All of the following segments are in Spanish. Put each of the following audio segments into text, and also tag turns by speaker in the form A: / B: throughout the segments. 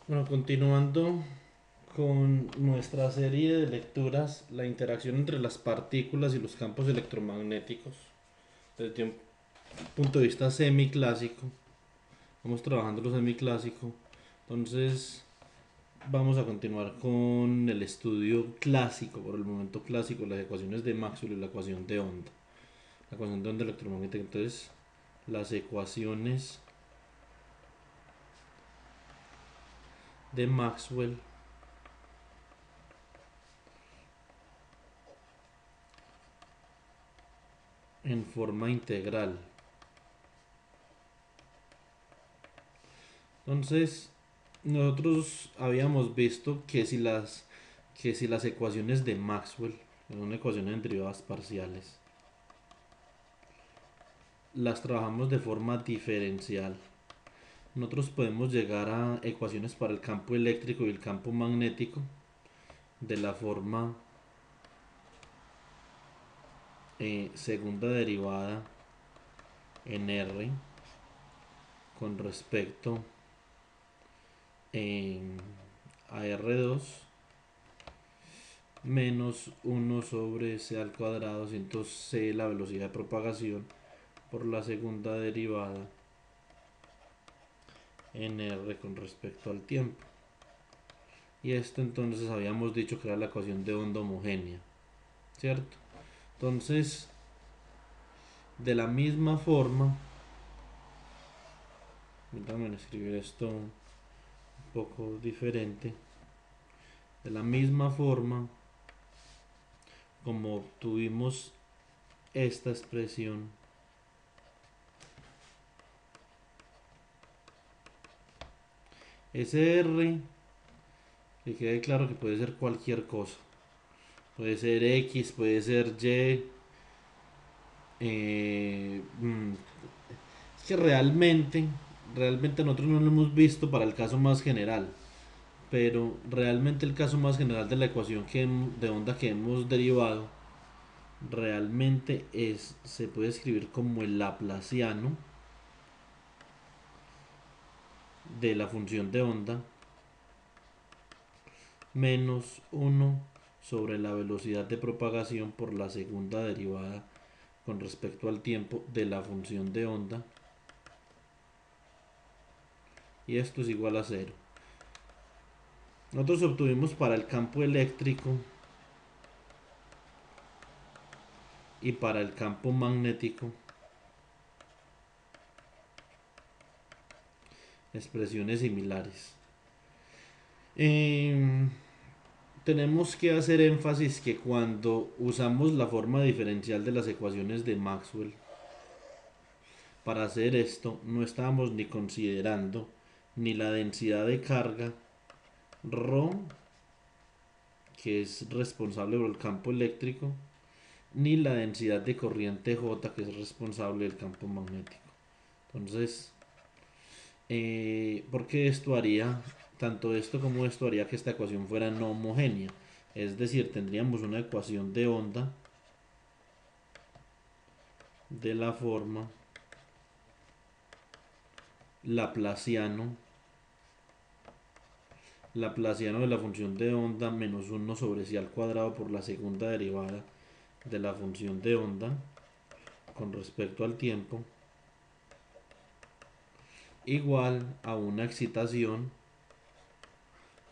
A: Bueno, continuando con nuestra serie de lecturas, la interacción entre las partículas y los campos electromagnéticos, desde un punto de vista semiclásico, vamos trabajando lo semiclásico, entonces vamos a continuar con el estudio clásico, por el momento clásico, las ecuaciones de Maxwell y la ecuación de onda, la ecuación de onda electromagnética, entonces las ecuaciones de Maxwell en forma integral. Entonces, nosotros habíamos visto que si las ecuaciones de Maxwell, que son ecuaciones en derivadas parciales, las trabajamos de forma diferencial, nosotros podemos llegar a ecuaciones para el campo eléctrico y el campo magnético de la forma segunda derivada en R con respecto eh, a R2 menos uno sobre c al cuadrado, ciento c la velocidad de propagación por la segunda derivada en r con respecto al tiempo. Y esto entonces habíamos dicho que era la ecuación de onda homogénea, ¿cierto? Entonces, de la misma forma, déjame escribir esto un poco diferente, de la misma forma como obtuvimos esta expresión SR, que quede claro que puede ser cualquier cosa, puede ser X, puede ser Y, eh, mm, es que realmente nosotros no lo hemos visto para el caso más general, pero realmente el caso más general de la ecuación de onda que hemos derivado realmente se puede escribir como el laplaciano de la función de onda menos uno sobre la velocidad de propagación por la segunda derivada con respecto al tiempo de la función de onda, y esto es igual a cero. Nosotros obtuvimos para el campo eléctrico y para el campo magnético expresiones similares. Eh, tenemos que hacer énfasis que cuando usamos la forma diferencial de las ecuaciones de Maxwell, para hacer esto no estábamos ni considerando ni la densidad de carga ρ, que es responsable por el campo eléctrico, ni la densidad de corriente J, que es responsable del campo magnético. Entonces, porque esto haría, tanto esto como esto haría que esta ecuación fuera no homogénea. Es decir, tendríamos una ecuación de onda de la forma Laplaciano, Laplaciano de la función de onda menos uno sobre c al cuadrado por la segunda derivada de la función de onda con respecto al tiempo, igual a una excitación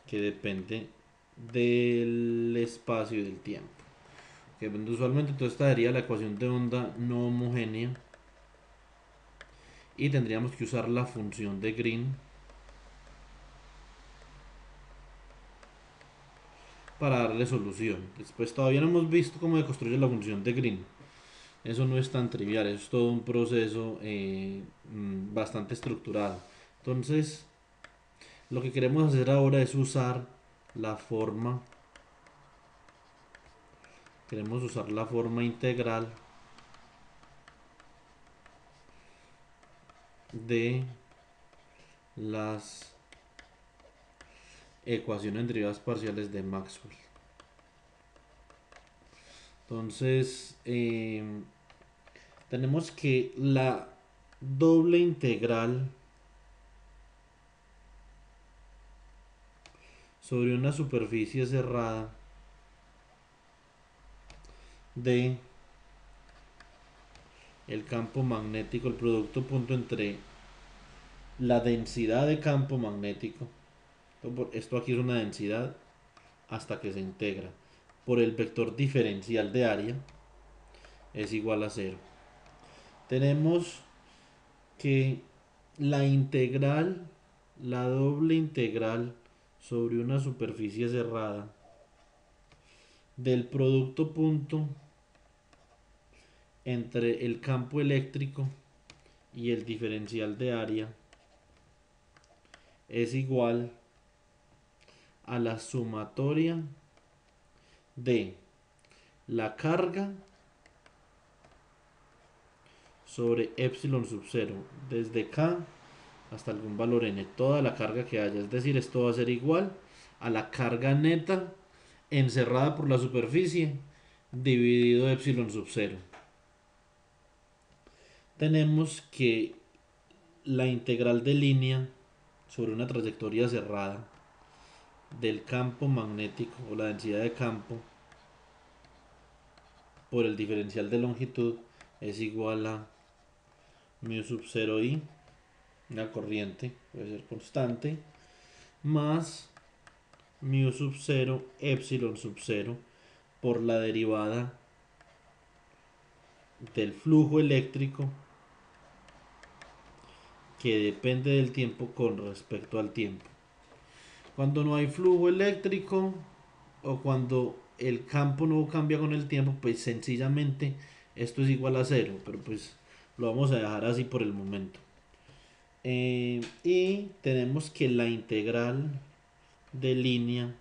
A: que depende del espacio y del tiempo. Que usualmente entonces esta sería la ecuación de onda no homogénea y tendríamos que usar la función de Green para darle solución. Después todavía no hemos visto cómo se construye la función de Green. Eso no es tan trivial, eso es todo un proceso bastante estructurado. Entonces, lo que queremos hacer ahora es usar la forma, queremos usar la forma integral de las ecuaciones en derivadas parciales de Maxwell. Entonces, tenemos que la doble integral sobre una superficie cerrada de el campo magnético, el producto punto entre la densidad de campo magnético, esto aquí es una densidad hasta que se integra, por el vector diferencial de área, es igual a cero. Tenemos que la integral, la doble integral sobre una superficie cerrada del producto punto entre el campo eléctrico y el diferencial de área es igual a la sumatoria de la carga sobre epsilon sub 0 desde K hasta algún valor n, toda la carga que haya, es decir, esto va a ser igual a la carga neta encerrada por la superficie dividido epsilon sub 0. Tenemos que la integral de línea sobre una trayectoria cerrada del campo magnético o la densidad de campo por el diferencial de longitud es igual a mu sub 0 i, la corriente puede ser constante, más mu sub 0 epsilon sub 0 por la derivada del flujo eléctrico que depende del tiempo con respecto al tiempo. Cuando no hay flujo eléctrico o cuando el campo no cambia con el tiempo, pues sencillamente esto es igual a cero, pero pues lo vamos a dejar así por el momento. Y tenemos que la integral de línea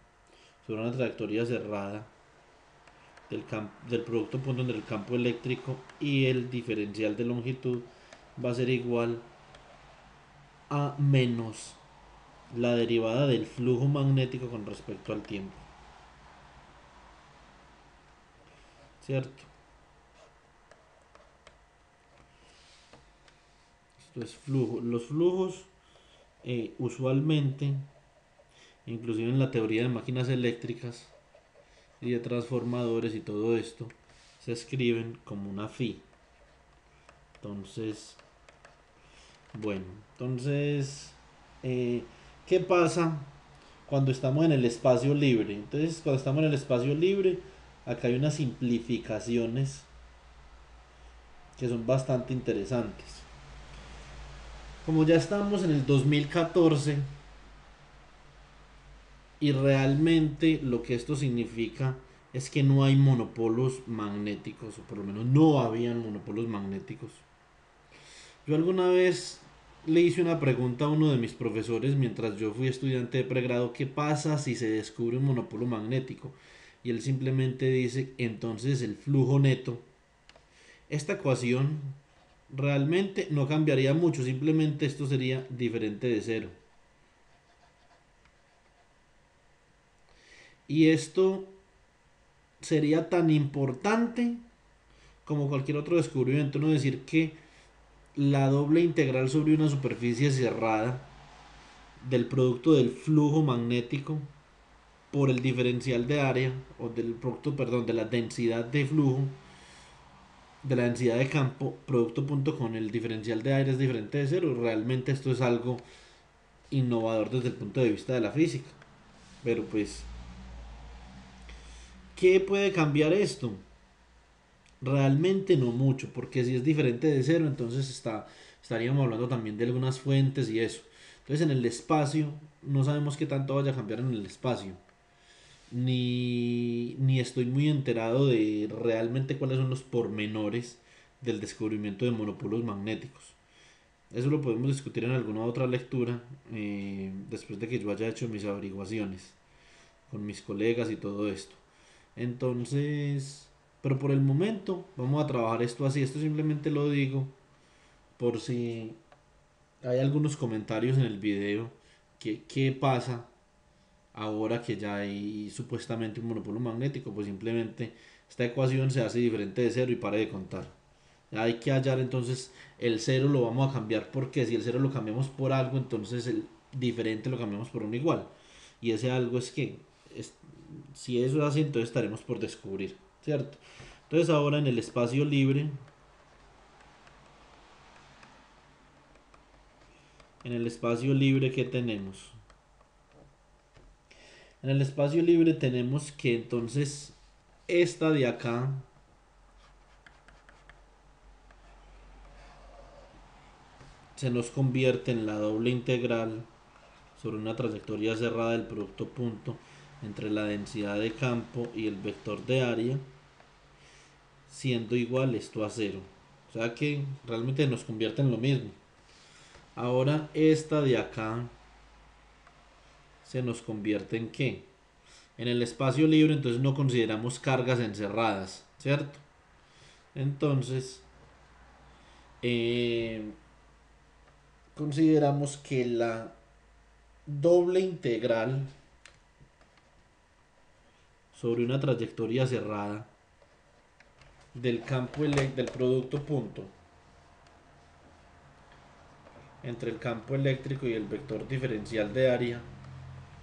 A: sobre una trayectoria cerrada del producto punto entre el campo eléctrico y el diferencial de longitud va a ser igual a menos la derivada del flujo magnético con respecto al tiempo, ¿cierto? Esto es flujo. Los flujos usualmente, inclusive en la teoría de máquinas eléctricas y de transformadores y todo esto, se escriben como una phi. Entonces, bueno, ¿qué pasa cuando estamos en el espacio libre? Entonces, cuando estamos en el espacio libre, acá hay unas simplificaciones que son bastante interesantes. Como ya estamos en el 2014 y realmente lo que esto significa es que no hay monopolos magnéticos, o por lo menos no habían monopolos magnéticos. Yo alguna vez le hice una pregunta a uno de mis profesores mientras yo fui estudiante de pregrado: ¿qué pasa si se descubre un monopolo magnético? Y él simplemente dice: entonces el flujo neto. Esta ecuación realmente no cambiaría mucho, simplemente esto sería diferente de cero. Y esto sería tan importante como cualquier otro descubrimiento, no decir que la doble integral sobre una superficie cerrada del producto del flujo magnético por el diferencial de área, o del producto, perdón, de la densidad de flujo, de la densidad de campo, producto punto con el diferencial de aire es diferente de cero. Realmente esto es algo innovador desde el punto de vista de la física. Pero pues, ¿qué puede cambiar esto? Realmente no mucho, porque si es diferente de cero, entonces estaríamos hablando también de algunas fuentes y eso. Entonces en el espacio no sabemos qué tanto vaya a cambiar en el espacio. Ni estoy muy enterado de realmente cuáles son los pormenores del descubrimiento de monopolos magnéticos. Eso lo podemos discutir en alguna otra lectura, después de que yo haya hecho mis averiguaciones con mis colegas y todo esto. Entonces, pero por el momento vamos a trabajar esto así. Esto simplemente lo digo por si hay algunos comentarios en el video. ¿Qué pasa ahora que ya hay supuestamente un monopolo magnético? Pues simplemente esta ecuación se hace diferente de cero y pare de contar. Hay que hallar entonces el cero, lo vamos a cambiar, porque si el cero lo cambiamos por algo, entonces el diferente lo cambiamos por un igual. Y ese algo es que, si eso es así, entonces estaremos por descubrir, ¿cierto? Entonces ahora en el espacio libre, ¿qué tenemos? En el espacio libre tenemos que entonces esta de acá se nos convierte en la doble integral sobre una trayectoria cerrada del producto punto entre la densidad de campo y el vector de área, siendo igual esto a cero. O sea que realmente nos convierte en lo mismo. Ahora esta de acá se nos convierte en ¿qué? En el espacio libre, entonces no consideramos cargas encerradas, ¿cierto? Entonces, eh, consideramos que la doble integral sobre una trayectoria cerrada del campo del producto punto entre el campo eléctrico y el vector diferencial de área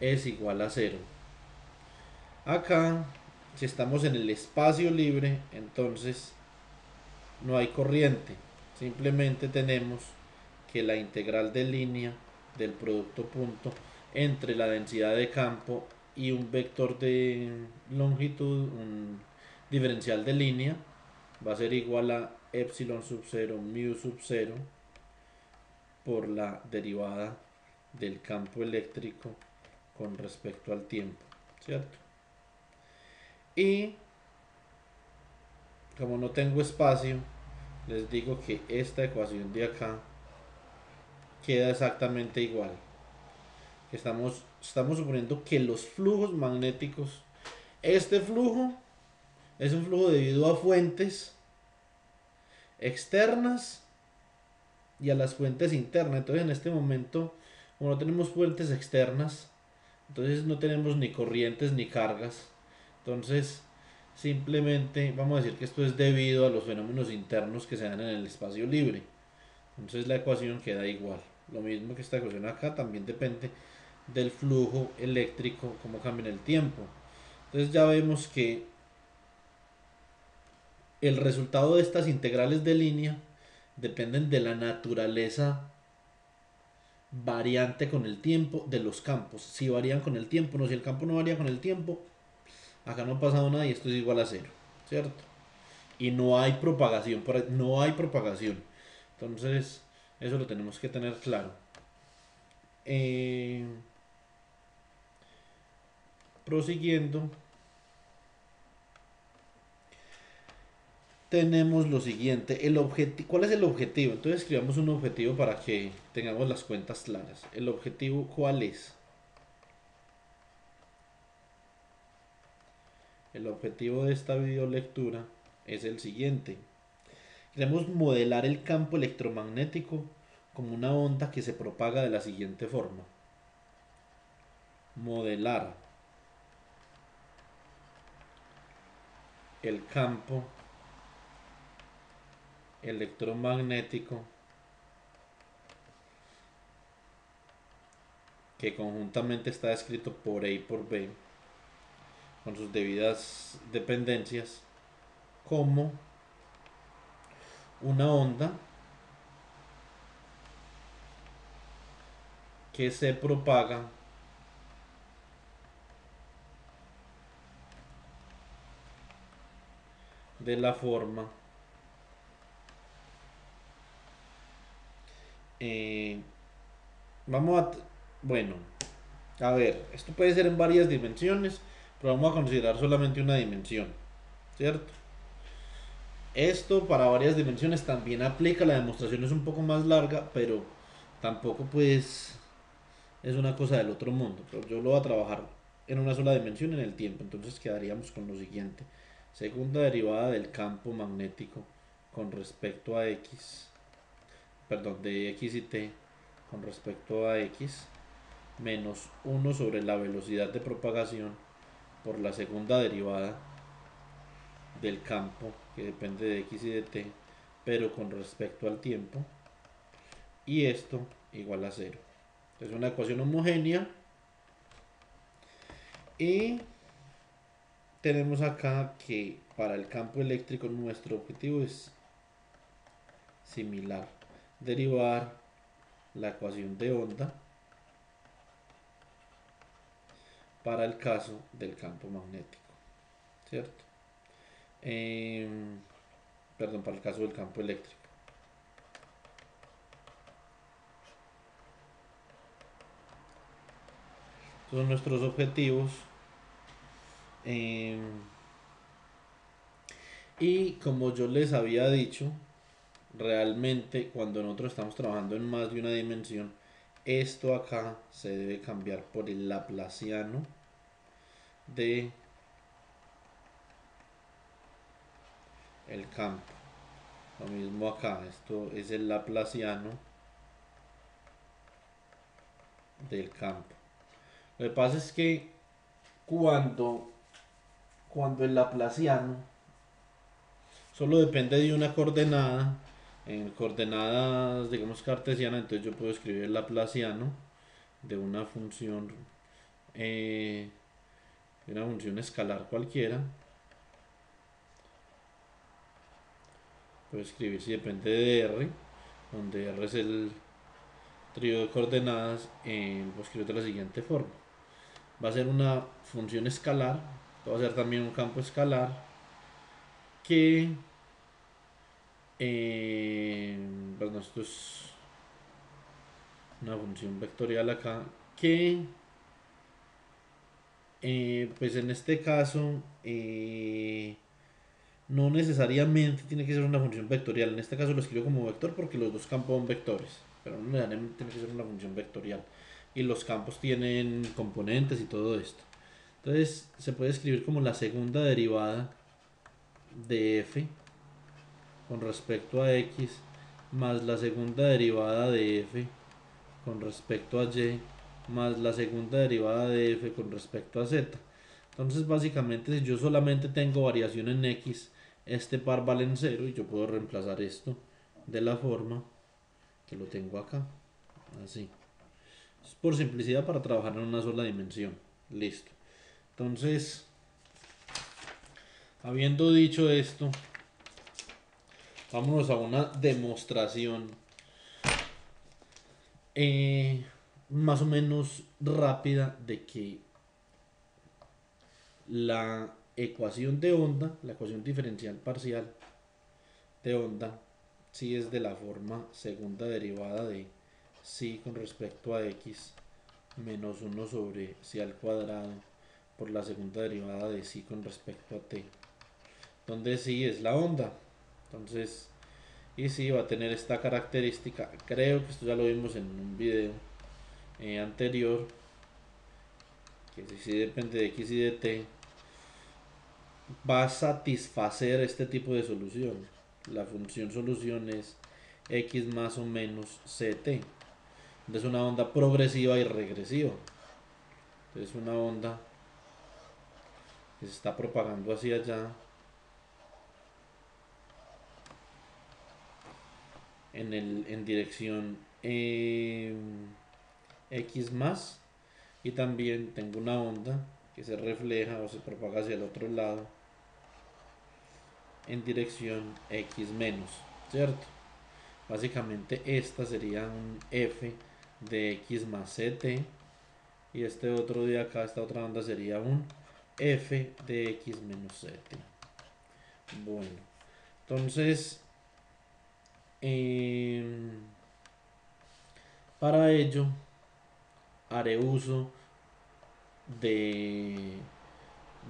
A: es igual a cero. Acá, si estamos en el espacio libre, entonces no hay corriente. Simplemente tenemos que la integral de línea del producto punto entre la densidad de campo y un vector de longitud, un diferencial de línea, va a ser igual a epsilon sub 0 mu sub 0 por la derivada del campo eléctrico con respecto al tiempo, ¿cierto? Y como no tengo espacio, les digo que esta ecuación de acá queda exactamente igual. Estamos suponiendo que los flujos magnéticos, este flujo es un flujo debido a fuentes externas y a las fuentes internas. Entonces en este momento, como no tenemos fuentes externas, entonces no tenemos ni corrientes ni cargas. Entonces simplemente vamos a decir que esto es debido a los fenómenos internos que se dan en el espacio libre. Entonces la ecuación queda igual. Lo mismo que esta ecuación acá también depende del flujo eléctrico, cómo cambia en el tiempo. Entonces ya vemos que el resultado de estas integrales de línea dependen de la naturaleza variante con el tiempo de los campos. Si varían con el tiempo, no, si el campo no varía con el tiempo, acá no ha pasado nada y esto es igual a cero, ¿cierto? Y no hay propagación, no hay propagación. Entonces, eso lo tenemos que tener claro. Eh, Prosiguiendo, tenemos lo siguiente, ¿cuál es el objetivo? Entonces escribamos un objetivo para que tengamos las cuentas claras. ¿El objetivo cuál es? El objetivo de esta videolectura es el siguiente. Queremos modelar el campo electromagnético como una onda que se propaga de la siguiente forma. Modelar el campo electromagnético que conjuntamente está escrito por E y por B con sus debidas dependencias como una onda que se propaga de la forma eh, vamos a bueno, a ver, esto puede ser en varias dimensiones, pero vamos a considerar solamente una dimensión, ¿cierto? Esto para varias dimensiones también aplica, la demostración es un poco más larga, pero tampoco pues es una cosa del otro mundo. Pero yo lo voy a trabajar en una sola dimensión en el tiempo, entonces quedaríamos con lo siguiente. Segunda derivada del campo magnético con respecto a x, perdón, de x y t con respecto a x, menos 1 sobre la velocidad de propagación por la segunda derivada del campo que depende de x y de t, pero con respecto al tiempo, y esto igual a cero. Es una ecuación homogénea Y tenemos acá que para el campo eléctrico nuestro objetivo es similar, derivar la ecuación de onda para el caso del campo magnético, ¿cierto? Perdón, para el caso del campo eléctrico. Estos son nuestros objetivos. Y como yo les había dicho, realmente cuando nosotros estamos trabajando en más de una dimensión, esto acá se debe cambiar por el laplaciano de el campo. Lo mismo acá, esto es el laplaciano del campo. Lo que pasa es que cuando, cuando el laplaciano solo depende de una coordenada, en coordenadas digamos cartesianas, entonces yo puedo escribir el laplaciano de eh, una función escalar cualquiera. Puedo escribir si depende de R, donde R es el trío de coordenadas, puedo escribir de la siguiente forma. Va a ser una función escalar, va a ser también un campo escalar que, bueno, esto es una función vectorial acá, que, pues en este caso, no necesariamente tiene que ser una función vectorial. En este caso lo escribo como vector porque los dos campos son vectores, pero no necesariamente tiene que ser una función vectorial. Y los campos tienen componentes y todo esto. Entonces se puede escribir como la segunda derivada de f con respecto a x más la segunda derivada de f con respecto a y más la segunda derivada de f con respecto a z. Entonces básicamente si yo solamente tengo variación en x, este par vale en 0 y yo puedo reemplazar esto de la forma que lo tengo acá, así. Es por simplicidad para trabajar en una sola dimensión. Listo. Entonces, habiendo dicho esto, vámonos a una demostración más o menos rápida de que la ecuación de onda, la ecuación diferencial parcial de onda, si es de la forma segunda derivada de psi con respecto a x menos 1 sobre psi al cuadrado por la segunda derivada de psi con respecto a t, donde psi es la onda. Entonces, y psi va a tener esta característica, creo que esto ya lo vimos en un video anterior, que si psi depende de x y de t, va a satisfacer este tipo de solución. La función solución es x más o menos ct. Es una onda progresiva y regresiva. Es una onda que se está propagando hacia allá en dirección x más, y también tengo una onda que se refleja o se propaga hacia el otro lado en dirección x menos, ¿cierto? Básicamente esta sería un f de x más ct, y este otro de acá, esta otra onda sería un f de x menos ct. Bueno, entonces para ello haré uso de,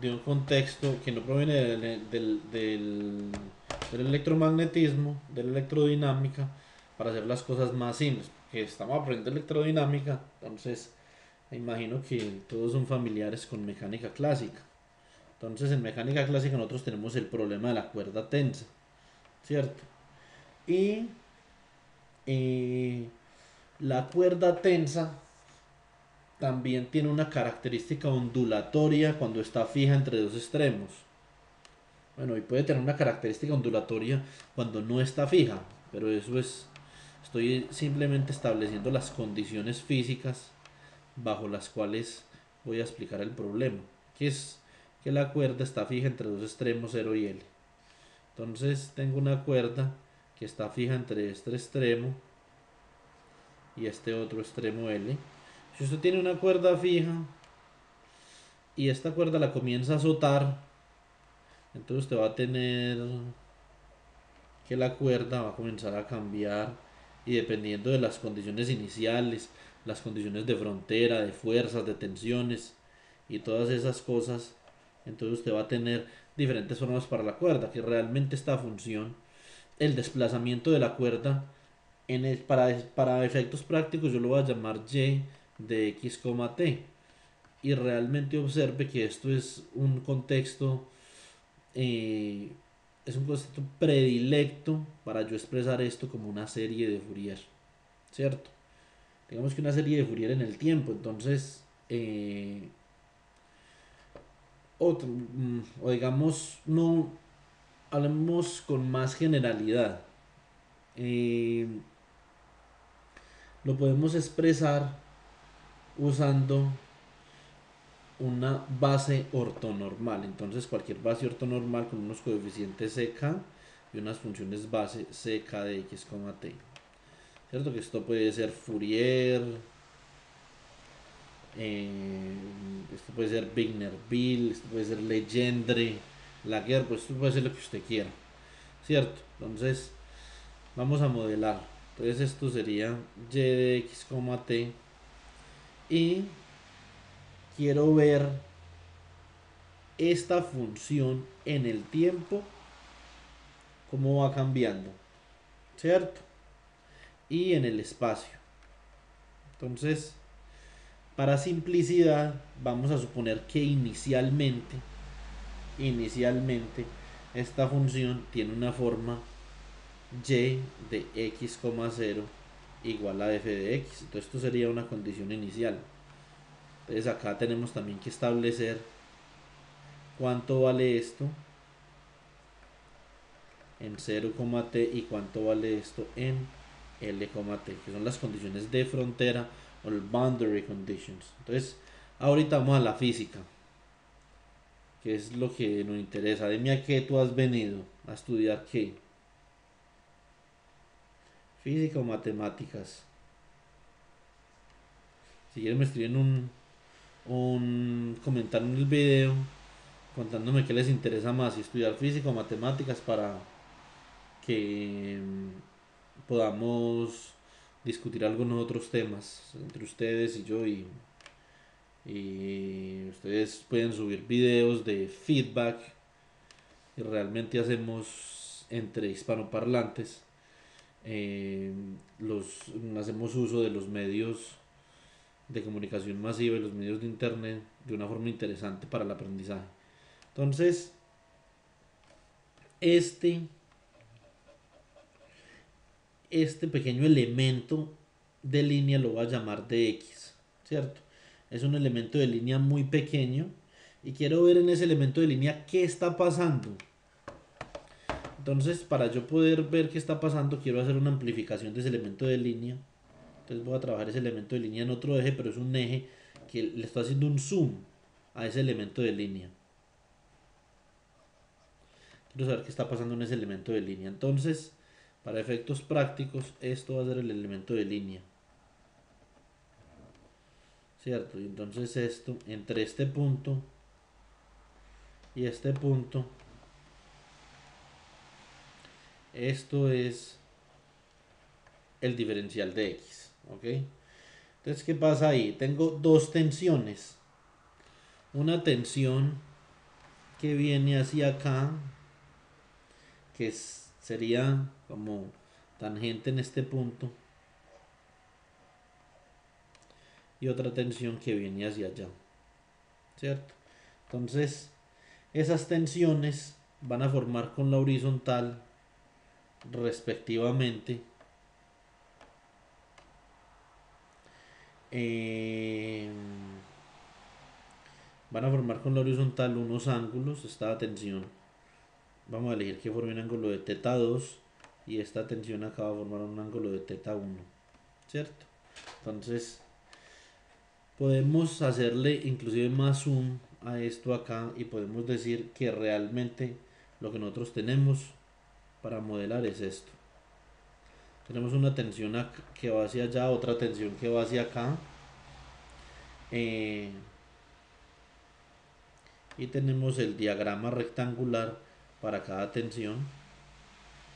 A: de un contexto que no proviene del electromagnetismo, de la electrodinámica, para hacer las cosas más simples, que estamos aprendiendo electrodinámica, entonces me imagino que todos son familiares con mecánica clásica. Entonces en mecánica clásica nosotros tenemos el problema de la cuerda tensa, ¿cierto? Y la cuerda tensa también tiene una característica ondulatoria cuando está fija entre dos extremos. Bueno, y puede tener una característica ondulatoria cuando no está fija, pero eso es, estoy simplemente estableciendo las condiciones físicas bajo las cuales voy a explicar el problema. que es que la cuerda está fija entre dos extremos 0 y L. Entonces tengo una cuerda que está fija entre este extremo y este otro extremo L. Si usted tiene una cuerda fija y esta cuerda la comienza a azotar, entonces usted va a tener que la cuerda va a comenzar a cambiar, y dependiendo de las condiciones iniciales, las condiciones de frontera, de fuerzas, de tensiones y todas esas cosas, entonces usted va a tener diferentes formas para la cuerda, que realmente esta función, el desplazamiento de la cuerda, para efectos prácticos yo lo voy a llamar y de x, t, y realmente observe que esto eh, es un contexto predilecto para yo expresar esto como una serie de Fourier, ¿cierto? Digamos que una serie de Fourier en el tiempo. Entonces, o digamos, no hablemos con más generalidad. Eh, lo podemos expresar usando una base ortonormal. Entonces, cualquier base ortonormal con unos coeficientes ck y unas funciones base ck de x, t. ¿Cierto? Que esto puede ser Fourier, esto puede ser Wigner-Bill, esto puede ser Legendre, Laguerre, pues esto puede ser lo que usted quiera, ¿cierto? Entonces, vamos a modelar. Entonces, esto sería y de x, t, y quiero ver esta función en el tiempo, cómo va cambiando, ¿cierto? Y en el espacio. Entonces, para simplicidad, vamos a suponer que inicialmente esta función tiene una forma y de x, 0 igual a f de x. Entonces esto sería una condición inicial. Entonces acá tenemos también que establecer cuánto vale esto en 0, t y cuánto vale esto en L, t, que son las condiciones de frontera o el boundary conditions. Entonces ahorita vamos a la física, que es lo que nos interesa. Dime a qué tú has venido a estudiar, qué, física o matemáticas. Si quieren me escriben un comentario en el video contándome qué les interesa más, si estudiar física o matemáticas, para que podamos discutir algunos otros temas entre ustedes y yo, y ustedes pueden subir videos de feedback y realmente hacemos entre hispanoparlantes, hacemos uso de los medios de comunicación masiva y los medios de internet de una forma interesante para el aprendizaje. Entonces, este, este pequeño elemento de línea lo voy a llamar dx, ¿cierto? Es un elemento de línea muy pequeño y quiero ver en ese elemento de línea qué está pasando. Entonces, para yo poder ver qué está pasando, quiero hacer una amplificación de ese elemento de línea. Entonces voy a trabajar ese elemento de línea en otro eje, pero es un eje que le estoy haciendo un zoom a ese elemento de línea. Quiero saber qué está pasando en ese elemento de línea. Entonces, para efectos prácticos, esto va a ser el elemento de línea, ¿cierto? Y entonces esto, entre este punto y este punto, esto es el diferencial de x, ¿ok? Entonces, ¿qué pasa ahí? Tengo dos tensiones. Una tensión que viene hacia acá, que sería como tangente en este punto, y otra tensión que viene hacia allá, ¿cierto? Entonces, esas tensiones van a formar con la horizontal respectivamente eh, van a formar con la horizontal unos ángulos. Esta tensión vamos a elegir que forme un ángulo de θ 2 y esta tensión acá va a formar un ángulo de θ 1, ¿cierto? Entonces podemos hacerle inclusive más zoom a esto acá y podemos decir que realmente lo que nosotros tenemos para modelar es esto. Tenemos una tensión que va hacia allá, otra tensión que va hacia acá. eh, y tenemos el diagrama rectangular para cada tensión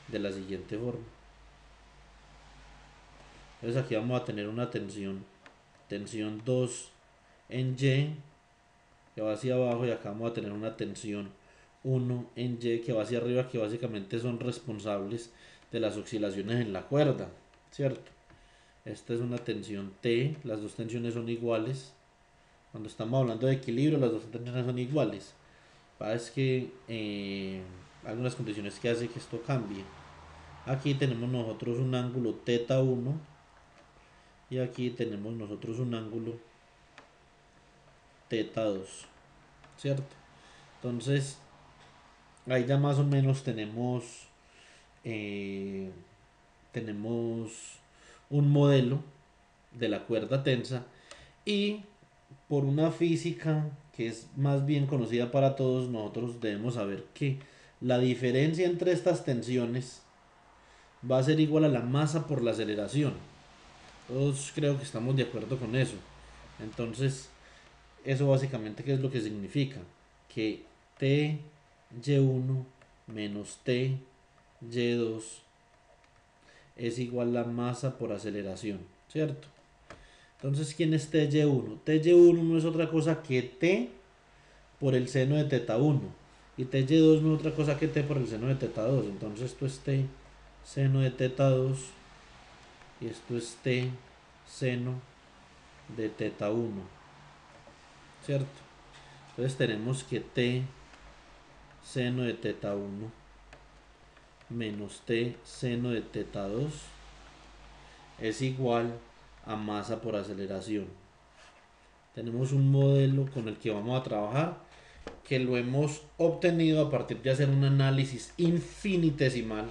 A: de la siguiente forma. Entonces aquí vamos a tener una tensión 2 en Y que va hacia abajo, y acá vamos a tener una tensión 1 en Y que va hacia arriba, que básicamente son responsables de las oscilaciones en la cuerda, ¿cierto? Esta es una tensión T, las dos tensiones son iguales. Cuando estamos hablando de equilibrio, las dos tensiones son iguales. Es que algunas condiciones que hace que esto cambie. Aquí tenemos nosotros un ángulo teta 1 y aquí tenemos nosotros un ángulo teta 2, ¿cierto? Entonces ahí ya más o menos eh, tenemos un modelo de la cuerda tensa, y por una física que es más bien conocida para todos, nosotros debemos saber que la diferencia entre estas tensiones va a ser igual a la masa por la aceleración. Todos creo que estamos de acuerdo con eso. Entonces, eso básicamente, ¿qué es lo que significa? Que T y1 menos T y2 es igual a la masa por aceleración, ¿cierto? Entonces, ¿quién es T y1? T y1 no es otra cosa que T por el seno de teta 1. Y T y2 no es otra cosa que T por el seno de teta 2. Entonces, esto es T seno de teta 2 y esto es T seno de teta 1, ¿cierto? Entonces tenemos que T seno de teta 1 menos T seno de teta 2 es igual a masa por aceleración. Tenemos un modelo con el que vamos a trabajar, que lo hemos obtenido a partir de hacer un análisis infinitesimal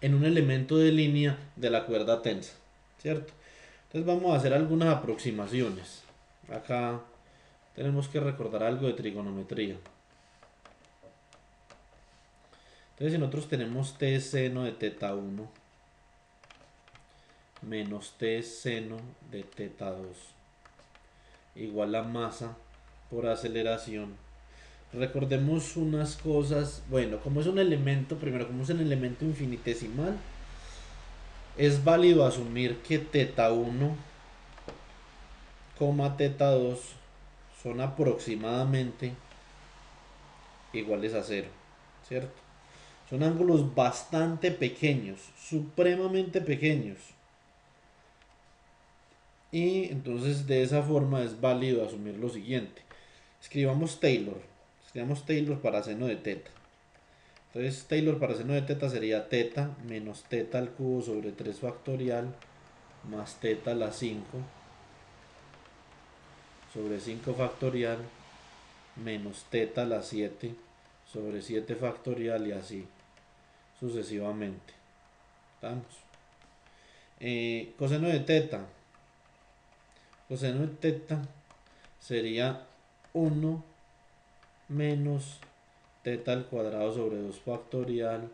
A: en un elemento de línea de la cuerda tensa, ¿cierto? Entonces vamos a hacer algunas aproximaciones. Acá tenemos que recordar algo de trigonometría. Entonces si nosotros tenemos T seno de teta 1 menos T seno de teta 2 igual a masa por aceleración, recordemos unas cosas. Bueno, como es un elemento, primero, como es un elemento infinitesimal, es válido asumir que teta 1, teta 2 son aproximadamente iguales a 0, ¿cierto? Son ángulos bastante pequeños, supremamente pequeños. Y entonces de esa forma es válido asumir lo siguiente. Escribamos Taylor para seno de teta. Entonces Taylor para seno de teta sería teta menos teta al cubo sobre 3 factorial más teta a la 5 sobre 5 factorial menos teta a la 7 sobre 7 factorial, y así sucesivamente. Vamos. Coseno de teta. Coseno de teta sería 1 menos teta al cuadrado sobre 2 factorial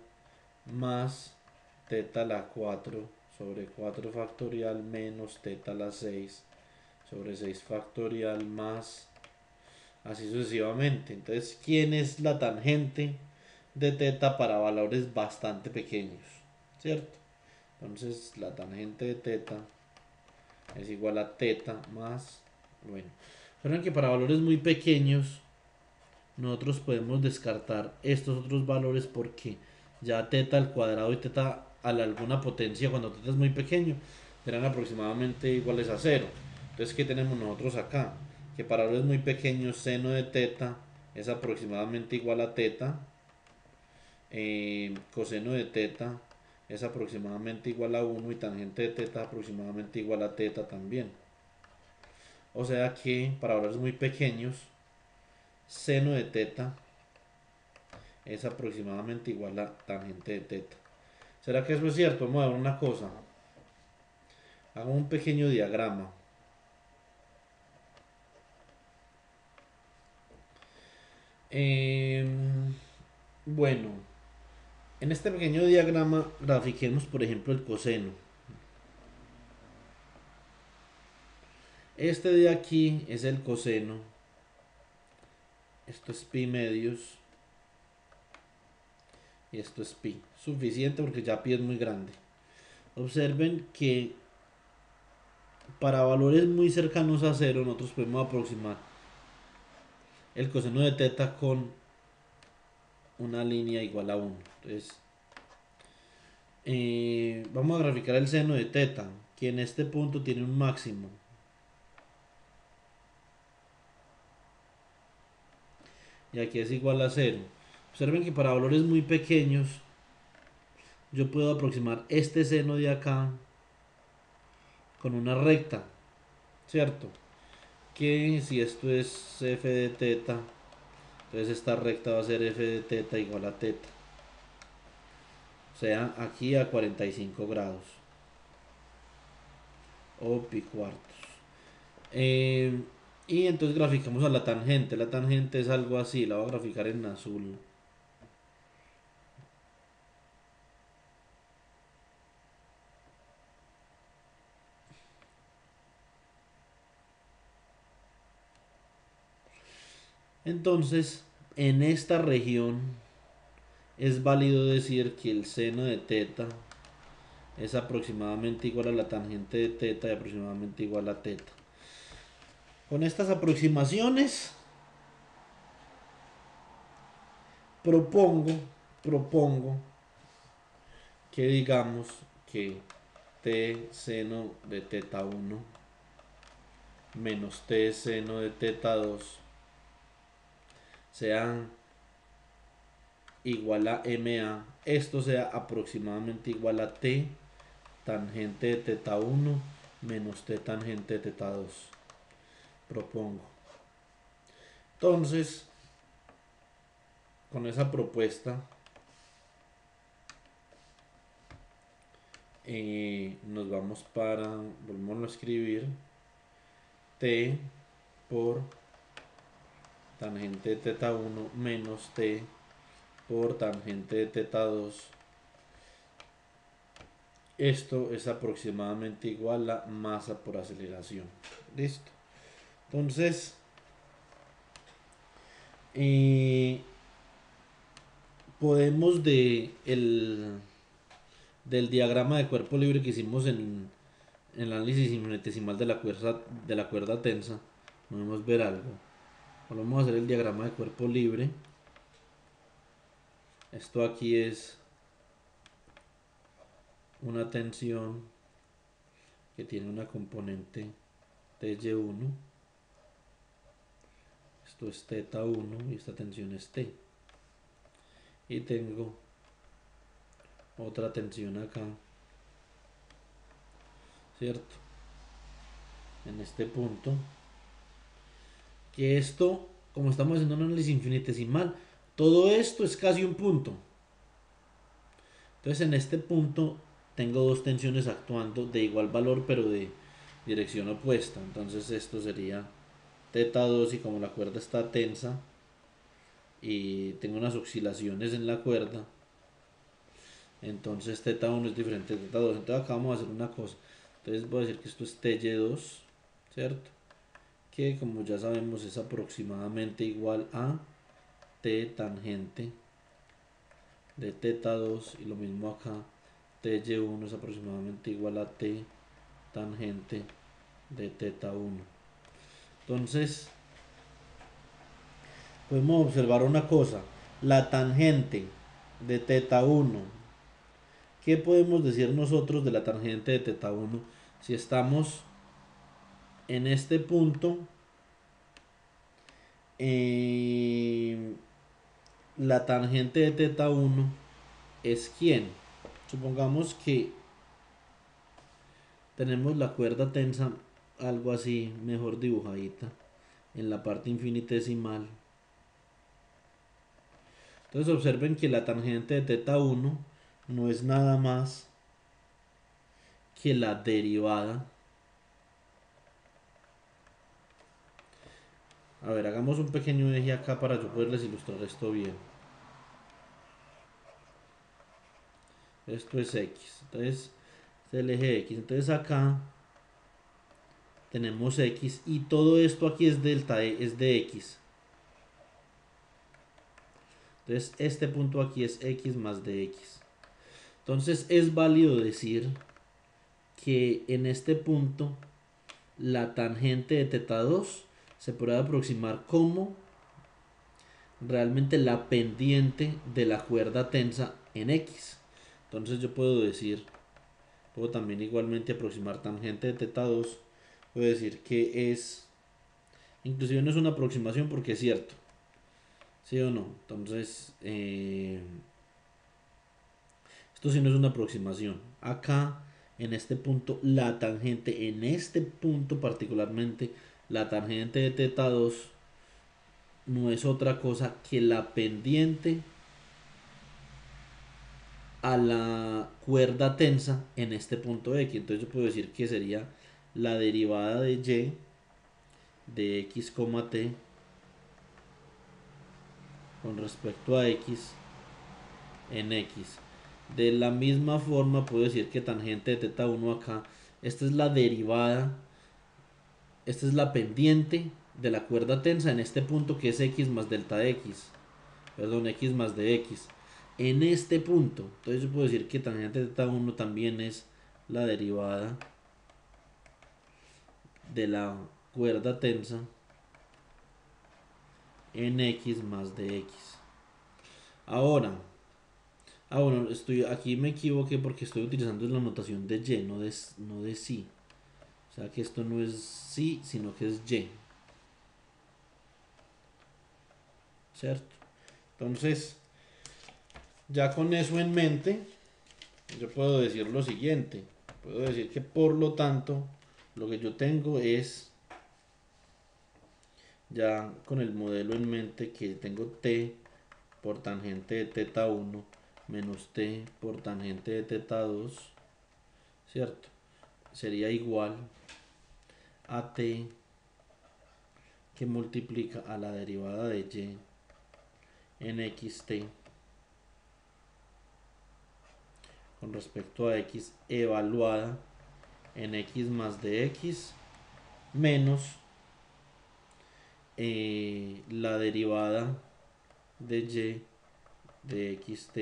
A: más teta a la 4 sobre 4 factorial menos teta a la 6 sobre 6 factorial más así sucesivamente. Entonces, ¿quién es la tangente de teta para valores bastante pequeños? ¿Cierto? Entonces, la tangente de teta es igual a teta más, bueno, recuerden que para valores muy pequeños nosotros podemos descartar estos otros valores, porque ya teta al cuadrado y teta a alguna potencia cuando teta es muy pequeño serán aproximadamente iguales a 0. Entonces, ¿qué tenemos nosotros acá? Que para valores muy pequeños seno de teta es aproximadamente igual a teta, coseno de teta es aproximadamente igual a 1 y tangente de teta aproximadamente igual a teta también. O sea que para valores muy pequeños seno de teta es aproximadamente igual a tangente de teta. ¿Será que eso es cierto? Vamos a ver una cosa. Hago un pequeño diagrama. Bueno, en este pequeño diagrama grafiquemos por ejemplo el coseno. Este de aquí es el coseno. Esto es pi medios. Y esto es pi. Suficiente porque ya pi es muy grande. Observen que para valores muy cercanos a cero nosotros podemos aproximar el coseno de teta con una línea igual a 1. Entonces, vamos a graficar el seno de teta, que en este punto tiene un máximo. Y aquí es igual a 0. Observen que para valores muy pequeños yo puedo aproximar este seno de acá con una recta, ¿cierto? Que si esto es f de teta, entonces esta recta va a ser f de teta igual a teta. O sea, aquí a 45 grados. O pi cuartos. Y entonces graficamos a la tangente. La tangente es algo así, la voy a graficar en azul. Entonces, en esta región es válido decir que el seno de teta es aproximadamente igual a la tangente de teta y aproximadamente igual a teta. Con estas aproximaciones propongo que digamos que t seno de teta 1 menos t seno de teta 2 sean igual a MA, esto sea aproximadamente igual a T tangente de teta 1 menos T tangente de teta 2. Propongo. Entonces, con esa propuesta, nos vamos para, volvemos a escribir, T por tangente de teta 1 menos T por tangente de teta 2. Esto es aproximadamente igual a masa por aceleración. Listo. Entonces, podemos del diagrama de cuerpo libre que hicimos en el análisis infinitesimal de la cuerda tensa, podemos ver algo. Vamos a hacer el diagrama de cuerpo libre. Esto aquí es una tensión que tiene una componente Ty1. Esto es teta 1 y esta tensión es T. Y tengo otra tensión acá, ¿cierto? En este punto. Que esto, como estamos haciendo un análisis infinitesimal, todo esto es casi un punto. Entonces en este punto tengo dos tensiones actuando de igual valor pero de dirección opuesta. Entonces esto sería teta 2 y como la cuerda está tensa y tengo unas oscilaciones en la cuerda, entonces teta 1 es diferente de teta 2. Entonces acá vamos a hacer una cosa. Entonces voy a decir que esto es Ty2, ¿cierto? Que como ya sabemos es aproximadamente igual a T tangente de teta 2 y lo mismo acá, Ty1 es aproximadamente igual a T tangente de teta 1. Entonces podemos observar una cosa, la tangente de teta 1. ¿Qué podemos decir nosotros de la tangente de teta 1? Si estamos en este punto, la tangente de teta 1 es ¿quién? Supongamos que tenemos la cuerda tensa algo así, mejor dibujadita, en la parte infinitesimal. Entonces observen que la tangente de teta 1 no es nada más que la derivada A ver, hagamos un pequeño eje acá para yo poderles ilustrar esto bien. Esto es X. Entonces, este es el eje X. Entonces acá tenemos X y todo esto aquí es delta E, es de X. Entonces este punto aquí es X más de X. Entonces es válido decir que en este punto la tangente de teta 2 se puede aproximar como realmente la pendiente de la cuerda tensa en X. Entonces yo puedo decir, puedo también igualmente aproximar tangente de teta 2, puedo decir que es, inclusive no es una aproximación porque es cierto, ¿sí o no? Entonces, esto sí no es una aproximación. Acá, en este punto, la tangente, en este punto particularmente, la tangente de teta 2 no es otra cosa que la pendiente a la cuerda tensa en este punto X. Entonces yo puedo decir que sería la derivada de Y de X, t con respecto a X en X. De la misma forma puedo decir que tangente de teta 1 acá, esta es la derivada, esta es la pendiente de la cuerda tensa en este punto que es X más delta X, perdón, X más de X. En este punto, entonces yo puedo decir que tangente de teta 1 también es la derivada de la cuerda tensa en X más de X. Ahora, bueno, aquí me equivoqué porque estoy utilizando la notación de Y, no de sí. O sea que esto no es sí, sino que es Y. ¿Cierto? Entonces, ya con eso en mente, yo puedo decir lo siguiente. Puedo decir que por lo tanto, lo que yo tengo es, ya con el modelo en mente, que tengo T por tangente de teta 1 menos T por tangente de teta 2, ¿cierto? Sería igual a T que multiplica a la derivada de Y en xt con respecto a X evaluada en X más de X menos la derivada de Y de xt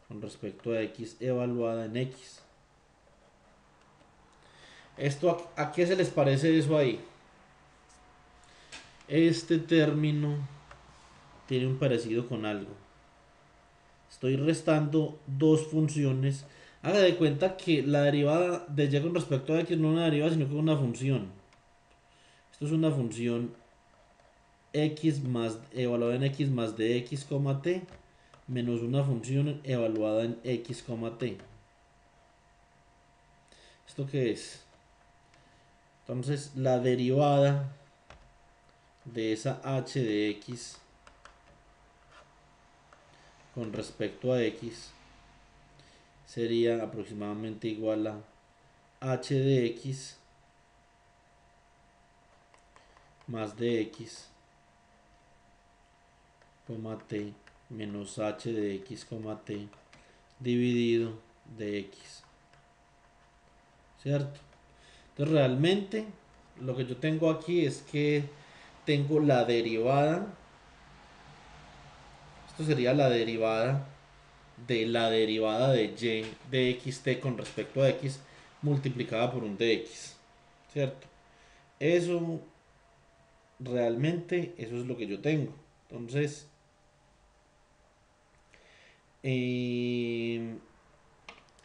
A: con respecto a X evaluada en X. ¿Esto a qué se les parece eso ahí? Este término tiene un parecido con algo. Estoy restando dos funciones. Haga de cuenta que la derivada de Y con respecto a X no es una derivada, sino que es una función. Esto es una función X más evaluada en X más de X, t menos una función evaluada en X, t. ¿Esto qué es? Entonces la derivada de esa h de X con respecto a X sería aproximadamente igual a h de X más de X, t menos h de X, t dividido de X. ¿Cierto? Entonces realmente lo que yo tengo aquí es que tengo la derivada, esto sería la derivada de Y de xt con respecto a X multiplicada por un dx, ¿cierto? Eso realmente, eso es lo que yo tengo. Entonces, eh,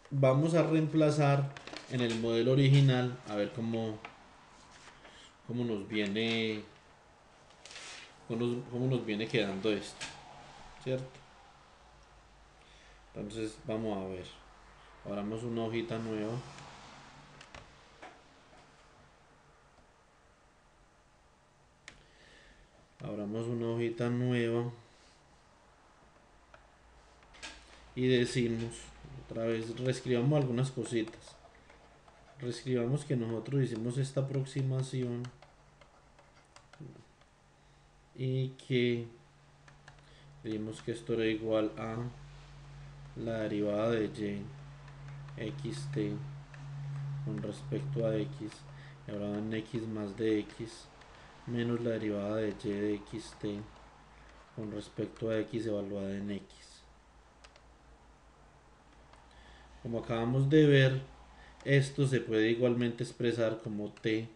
A: vamos a reemplazar en el modelo original a ver cómo nos viene cómo nos viene quedando esto, ¿cierto? Entonces vamos a ver, abramos una hojita nueva, y decimos otra vez, reescribamos algunas cositas, reescribamos que nosotros hicimos esta aproximación y que dijimos que esto era igual a la derivada de y xt con respecto a x, y ahora en x más de x menos la derivada de y de xt con respecto a x evaluada en x. Como acabamos de ver, esto se puede igualmente expresar como t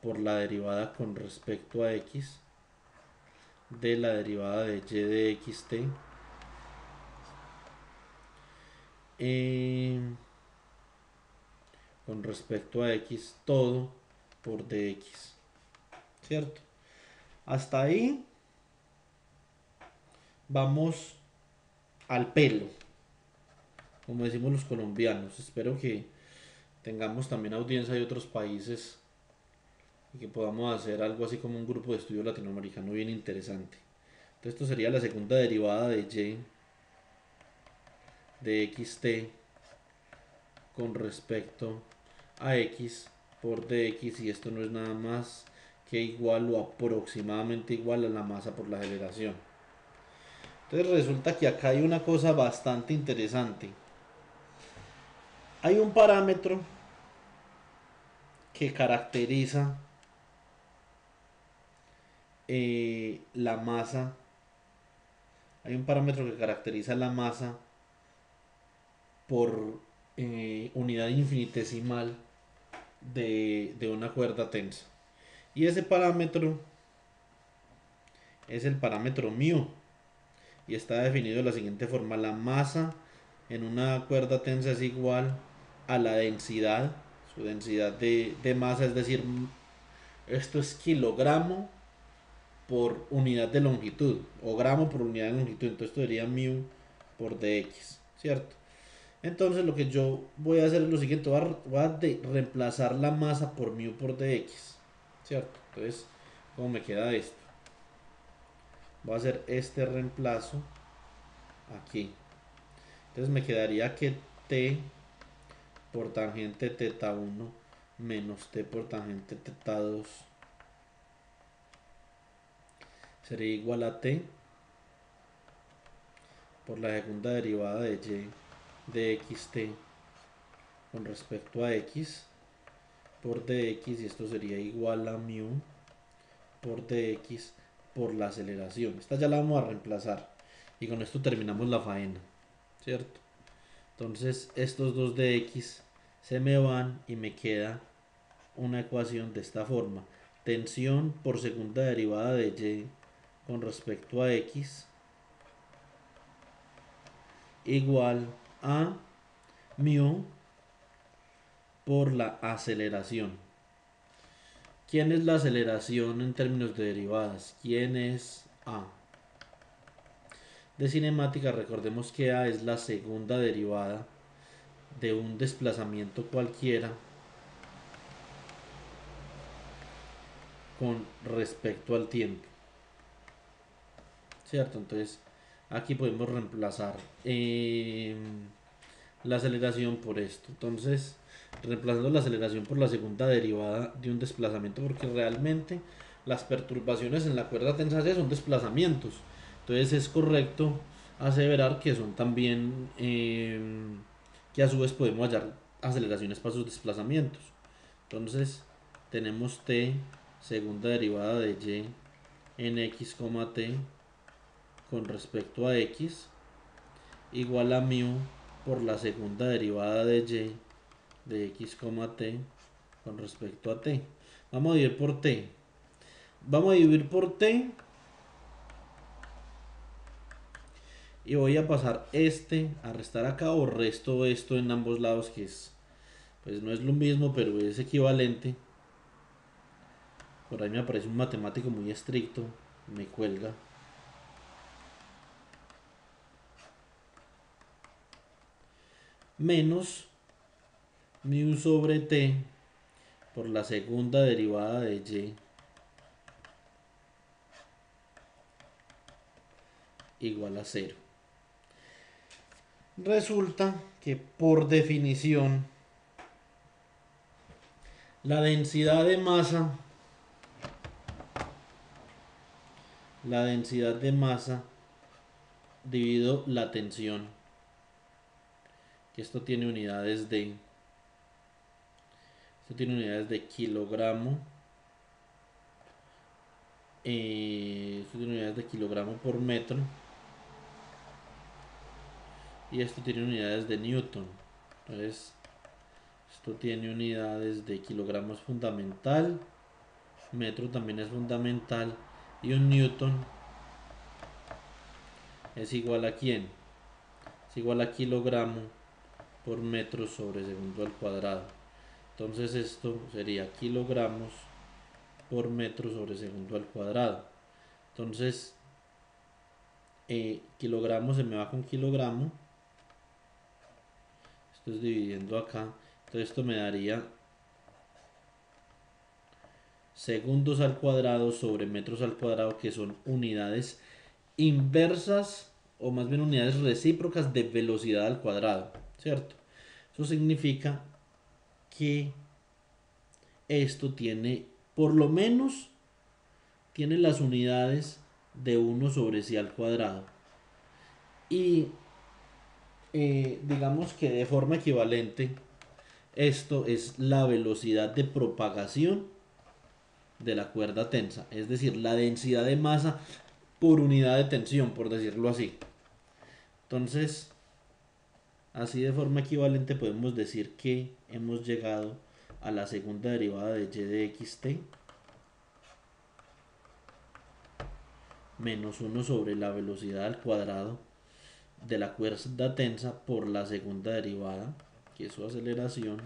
A: por la derivada con respecto a x de la derivada de y de xt con respecto a x todo por dx, ¿cierto? Hasta ahí vamos al pelo, como decimos los colombianos. Espero que tengamos también audiencia de otros países y que podamos hacer algo así como un grupo de estudio latinoamericano bien interesante. Entonces esto sería la segunda derivada de y de xt con respecto a x por dx, y esto no es nada más que igual o aproximadamente igual a la masa por la aceleración. Entonces resulta que acá hay una cosa bastante interesante. Hay un parámetro que caracteriza la masa. Hay un parámetro que caracteriza la masa por unidad infinitesimal de una cuerda tensa. Y ese parámetro es el parámetro μ. Y está definido de la siguiente forma: la masa en una cuerda tensa es igual a la densidad, su densidad de masa, es decir, esto es kilogramo por unidad de longitud o gramo por unidad de longitud. Entonces esto sería μ por dx, ¿cierto? Entonces lo que yo voy a hacer es lo siguiente: voy a reemplazar la masa por μ por dx, ¿cierto? Entonces, ¿cómo me queda esto? Voy a hacer este reemplazo aquí. Entonces me quedaría que t por tangente teta 1 menos t por tangente teta 2 sería igual a t por la segunda derivada de y de xt con respecto a x por dx, y esto sería igual a μ por dx por la aceleración. Esta ya la vamos a reemplazar y con esto terminamos la faena, ¿cierto? Entonces estos dos dx se me van y me queda una ecuación de esta forma: tensión por segunda derivada de y con respecto a x igual a μ por la aceleración. ¿Quién es la aceleración en términos de derivadas? ¿Quién es a? De cinemática, recordemos que a es la segunda derivada de un desplazamiento cualquiera con respecto al tiempo, ¿cierto? Entonces aquí podemos reemplazar la aceleración por esto. Entonces, reemplazando la aceleración por la segunda derivada de un desplazamiento, porque realmente las perturbaciones en la cuerda tensa C son desplazamientos. Entonces es correcto aseverar que son también, que a su vez podemos hallar aceleraciones para sus desplazamientos. Entonces tenemos t segunda derivada de y en x, t con respecto a x igual a μ por la segunda derivada de y de x, t con respecto a t. Vamos a dividir por t. Vamos a dividir por t y voy a pasar este a restar acá, o resto esto en ambos lados, que es, pues no es lo mismo, pero es equivalente. Por ahí me aparece un matemático muy estricto, me cuelga. Menos μ sobre t por la segunda derivada de y igual a 0. Resulta que por definición la densidad de masa dividido la tensión, que esto tiene unidades de kilogramo, esto tiene unidades de kilogramo por metro, y esto tiene unidades de newton. Entonces esto tiene unidades de kilogramos fundamental, metro también es fundamental, y un newton es igual a ¿quién? Es igual a kilogramo por metro sobre segundo al cuadrado. Entonces esto sería kilogramos por metro sobre segundo al cuadrado. Entonces kilogramo se me va con kilogramo, esto es dividiendo acá, entonces esto me daría segundos al cuadrado sobre metros al cuadrado, que son unidades inversas, o más bien unidades recíprocas de velocidad al cuadrado, ¿cierto? Eso significa que esto tiene, por lo menos, tiene las unidades de 1 sobre c al cuadrado. Y digamos que de forma equivalente, esto es la velocidad de propagación de la cuerda tensa, es decir, la densidad de masa por unidad de tensión, por decirlo así. Entonces, así de forma equivalente podemos decir que hemos llegado a la segunda derivada de y de xt menos 1 sobre la velocidad al cuadrado de la cuerda tensa por la segunda derivada, que es su aceleración,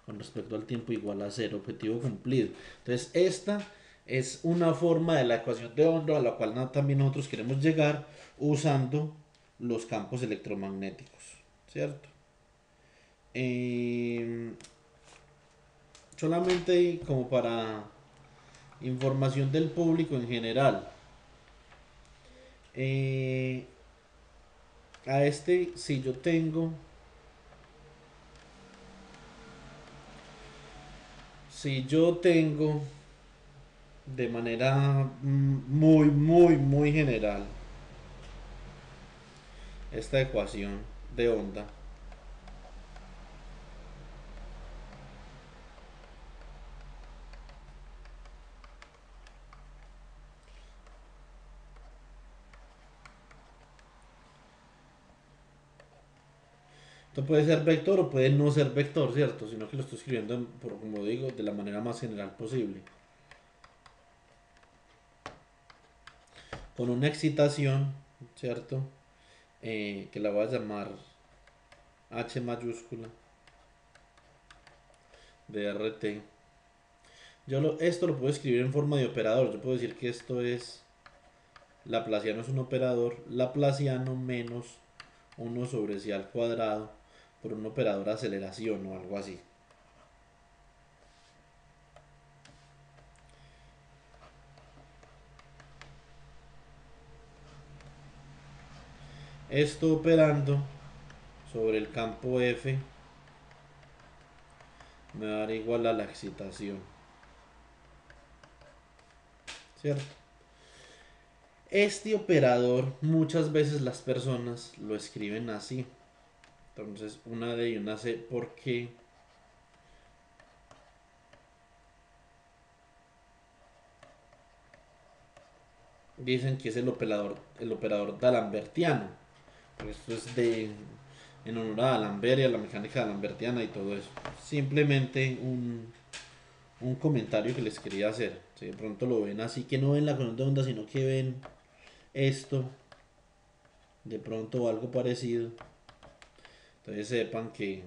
A: con respecto al tiempo igual a 0, objetivo cumplido. Entonces esta es una forma de la ecuación de Ondra a la cual también nosotros queremos llegar usando los campos electromagnéticos, ¿cierto? Solamente como para información del público en general, a este, si yo tengo de manera muy general esta ecuación de onda, esto puede ser vector o puede no ser vector, ¿cierto? Sino que lo estoy escribiendo, como digo, de la manera más general posible. Con una excitación, ¿cierto? Que la voy a llamar H mayúscula de RT. Esto lo puedo escribir en forma de operador. Yo puedo decir que esto es Laplaciano, es un operador Laplaciano menos 1 sobre c al cuadrado por un operador aceleración o algo así. Esto operando sobre el campo F me va a dar igual a la excitación, ¿cierto? Este operador muchas veces las personas lo escriben así. Entonces una D y una C porque dicen que es el operador d'Alembertiano. Esto es en honor a D'Alembert y a la mecánica d'Alembertiana y todo eso. Simplemente un comentario que les quería hacer. Si de pronto lo ven así, que no ven la corriente de onda, sino que ven esto de pronto o algo parecido, entonces sepan que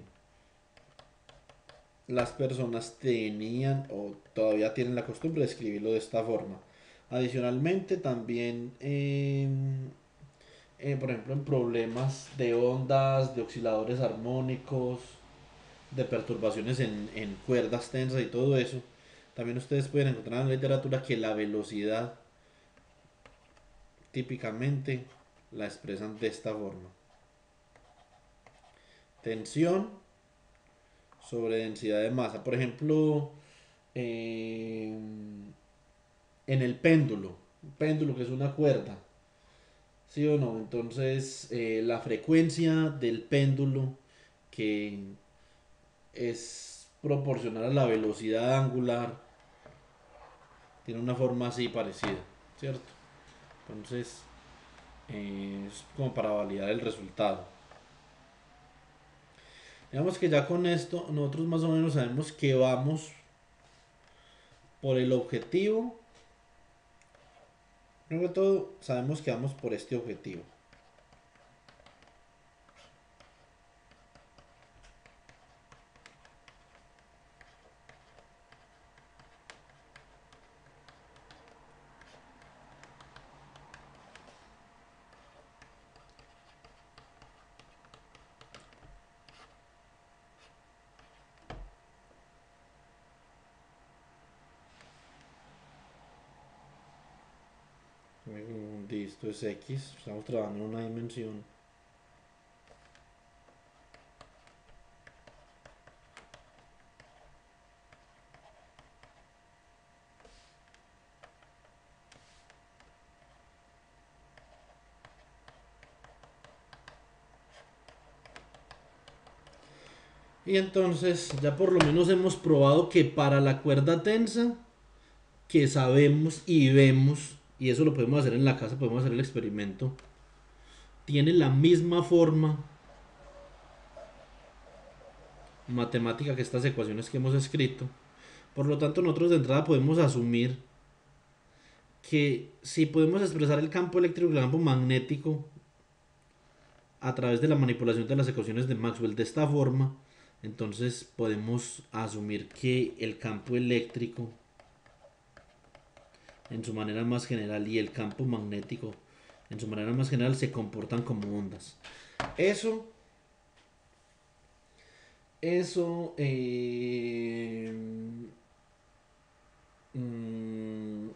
A: las personas tenían o todavía tienen la costumbre de escribirlo de esta forma. Adicionalmente también por ejemplo en problemas de ondas, de osciladores armónicos, de perturbaciones en cuerdas tensas y todo eso, también ustedes pueden encontrar en la literatura que la velocidad típicamente la expresan de esta forma: tensión sobre densidad de masa. Por ejemplo, en el péndulo. Un péndulo que es una cuerda. ¿Sí o no? Entonces, la frecuencia del péndulo que es proporcional a la velocidad angular tiene una forma así parecida, ¿cierto? Entonces, es como para validar el resultado. Digamos que ya con esto nosotros más o menos sabemos que vamos por el objetivo. Primero que todo, sabemos que vamos por este objetivo. Esto es X, estamos trabajando en una dimensión. Y entonces ya por lo menos hemos probado que para la cuerda tensa, que sabemos y vemos, y eso lo podemos hacer en la casa, podemos hacer el experimento, tiene la misma forma matemática que estas ecuaciones que hemos escrito. Por lo tanto, nosotros de entrada podemos asumir que si podemos expresar el campo eléctrico y el campo magnético a través de la manipulación de las ecuaciones de Maxwell de esta forma, entonces podemos asumir que el campo eléctrico en su manera más general y el campo magnético en su manera más general se comportan como ondas. Eso, eso,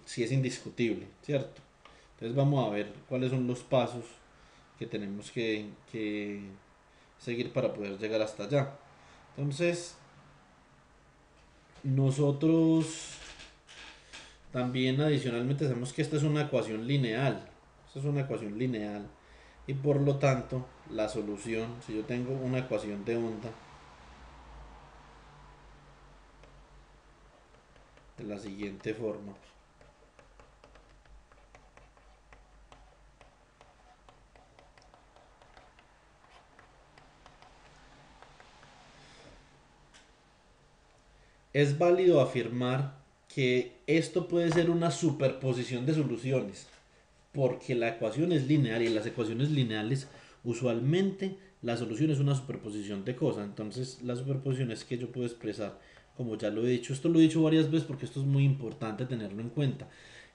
A: sí es indiscutible, ¿cierto? Entonces vamos a ver cuáles son los pasos que tenemos que seguir para poder llegar hasta allá. Entonces, nosotros también adicionalmente sabemos que esta es una ecuación lineal. Esta es una ecuación lineal. Y por lo tanto, la solución, si yo tengo una ecuación de onda de la siguiente forma. Es válido afirmar que esto puede ser una superposición de soluciones, porque la ecuación es lineal y las ecuaciones lineales usualmente la solución es una superposición de cosas. Entonces la superposición es que yo puedo expresar, como ya lo he dicho, esto lo he dicho varias veces porque esto es muy importante tenerlo en cuenta.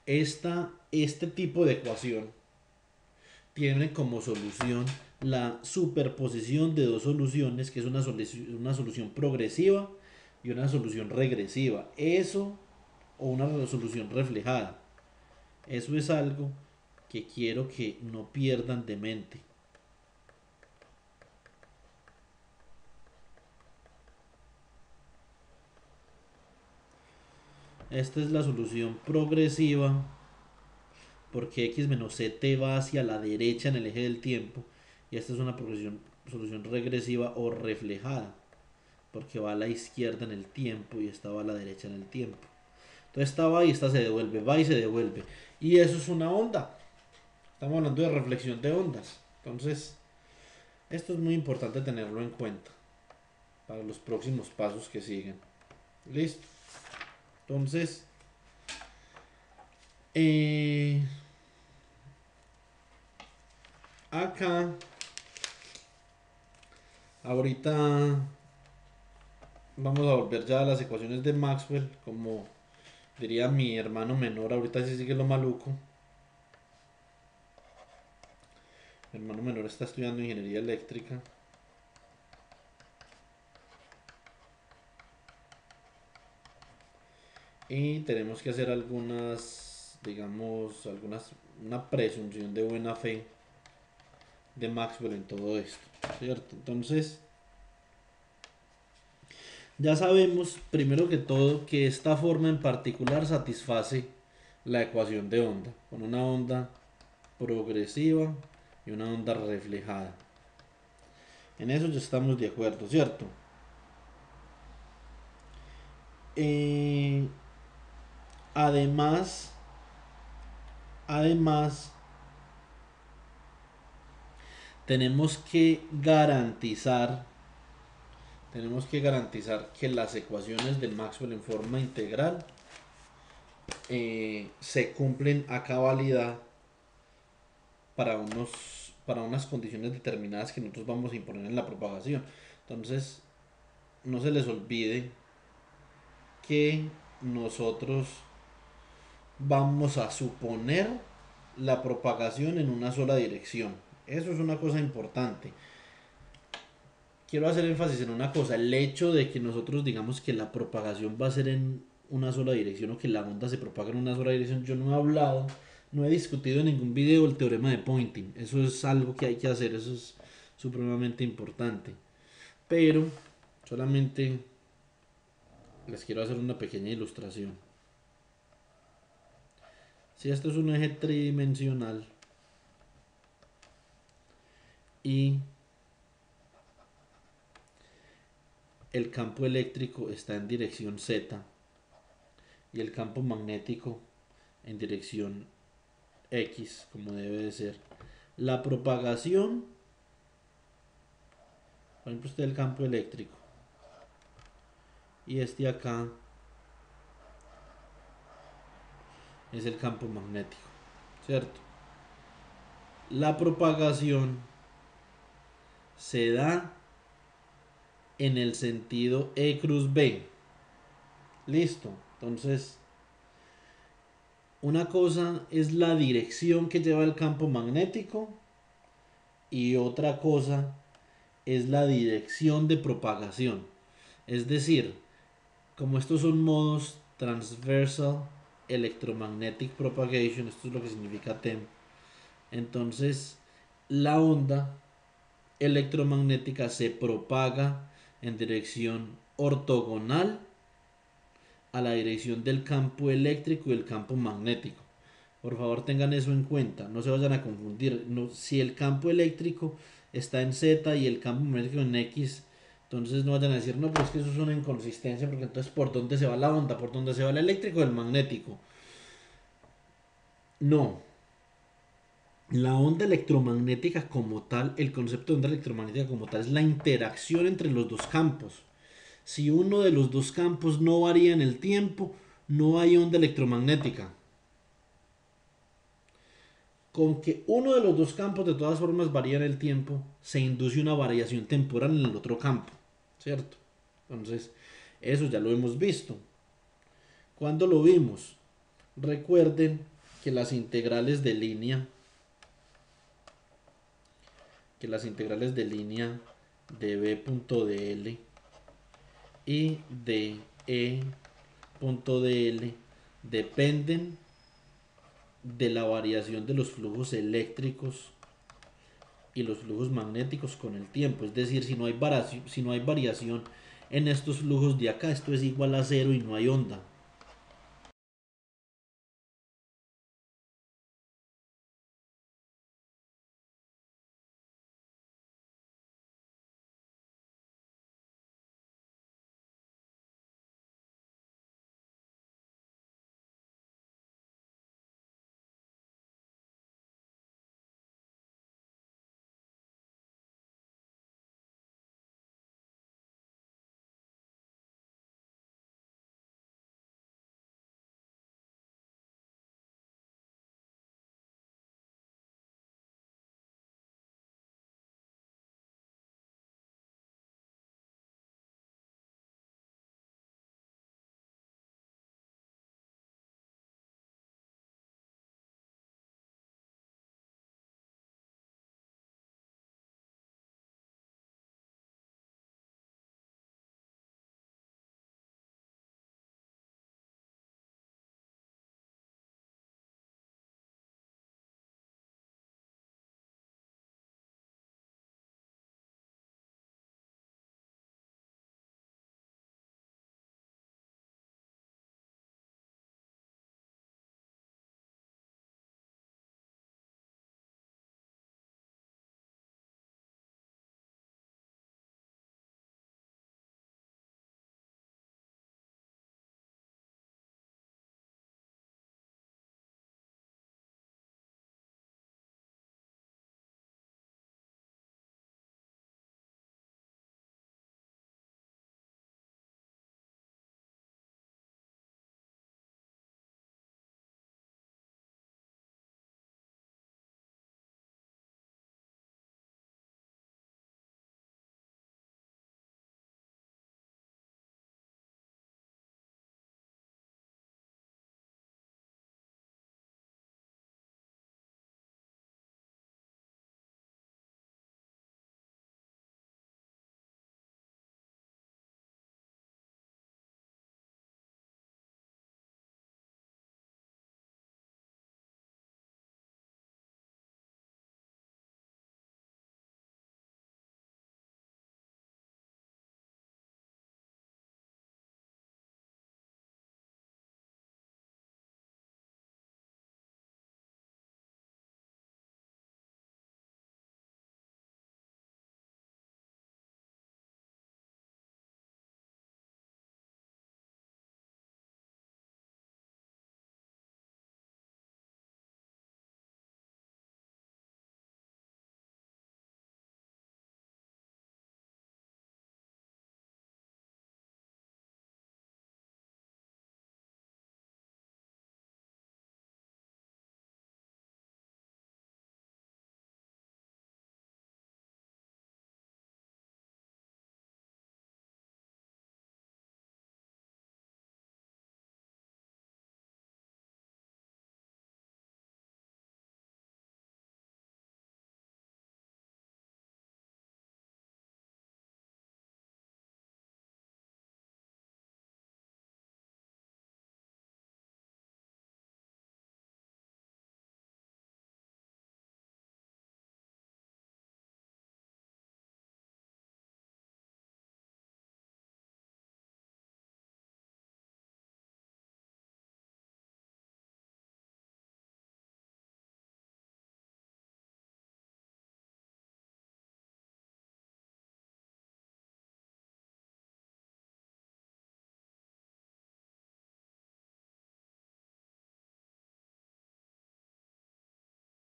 A: Este tipo de ecuación tiene como solución la superposición de dos soluciones, que es una solución progresiva y una solución regresiva. Eso, o una solución reflejada. Eso es algo que quiero que no pierdan de mente. Esta es la solución progresiva porque x menos ct va hacia la derecha en el eje del tiempo y esta es una solución regresiva o reflejada porque va a la izquierda en el tiempo y esta va a la derecha en el tiempo. Entonces esta va y esta se devuelve, va y se devuelve. Y eso es una onda. Estamos hablando de reflexión de ondas. Entonces, esto es muy importante tenerlo en cuenta para los próximos pasos que siguen. Listo. Entonces, acá, ahorita vamos a volver ya a las ecuaciones de Maxwell, como diría mi hermano menor, ahorita sí sigue lo maluco. Mi hermano menor está estudiando ingeniería eléctrica. Y tenemos que hacer algunas, digamos, una presunción de buena fe de Maxwell en todo esto, ¿cierto? Entonces, ya sabemos, primero que todo, que esta forma en particular satisface la ecuación de onda, con una onda progresiva y una onda reflejada. En eso ya estamos de acuerdo, ¿cierto? Eh, además, además, tenemos que garantizar que las ecuaciones de Maxwell en forma integral se cumplen a cabalidad para unas condiciones determinadas que nosotros vamos a imponer en la propagación. Entonces, no se les olvide que nosotros vamos a suponer la propagación en una sola dirección. Eso es una cosa importante. Quiero hacer énfasis en una cosa: el hecho de que nosotros digamos que la propagación va a ser en una sola dirección o que la onda se propaga en una sola dirección, yo no he hablado, no he discutido en ningún video el teorema de Poynting. Eso es algo que hay que hacer, eso es supremamente importante. Pero solamente les quiero hacer una pequeña ilustración. Si esto es un eje tridimensional y el campo eléctrico está en dirección Z y el campo magnético en dirección X, como debe de ser, la propagación, por ejemplo, este es el campo eléctrico y este acá es el campo magnético, ¿cierto? La propagación se da en el sentido E cruz B. Listo. Entonces, una cosa es la dirección que lleva el campo magnético y otra cosa es la dirección de propagación. Es decir, como estos son modos transversal electromagnetic propagation, esto es lo que significa TEM, entonces la onda electromagnética se propaga en dirección ortogonal a la dirección del campo eléctrico y el campo magnético. Por favor, tengan eso en cuenta, no se vayan a confundir. No, si el campo eléctrico está en Z y el campo magnético en X, entonces no vayan a decir, no, pero es que eso es una inconsistencia, porque entonces ¿por dónde se va la onda? ¿Por dónde se va el eléctrico o el magnético? No. La onda electromagnética como tal, el concepto de onda electromagnética como tal, es la interacción entre los dos campos. Si uno de los dos campos no varía en el tiempo, no hay onda electromagnética. Con que uno de los dos campos de todas formas varía en el tiempo, se induce una variación temporal en el otro campo, ¿cierto? Entonces, eso ya lo hemos visto. ¿Cuándo lo vimos? Recuerden que las integrales de línea, de b.dl y de e.dl dependen de la variación de los flujos eléctricos y los flujos magnéticos con el tiempo. Es decir, si no hay variación en estos flujos de acá, esto es igual a cero y no hay onda.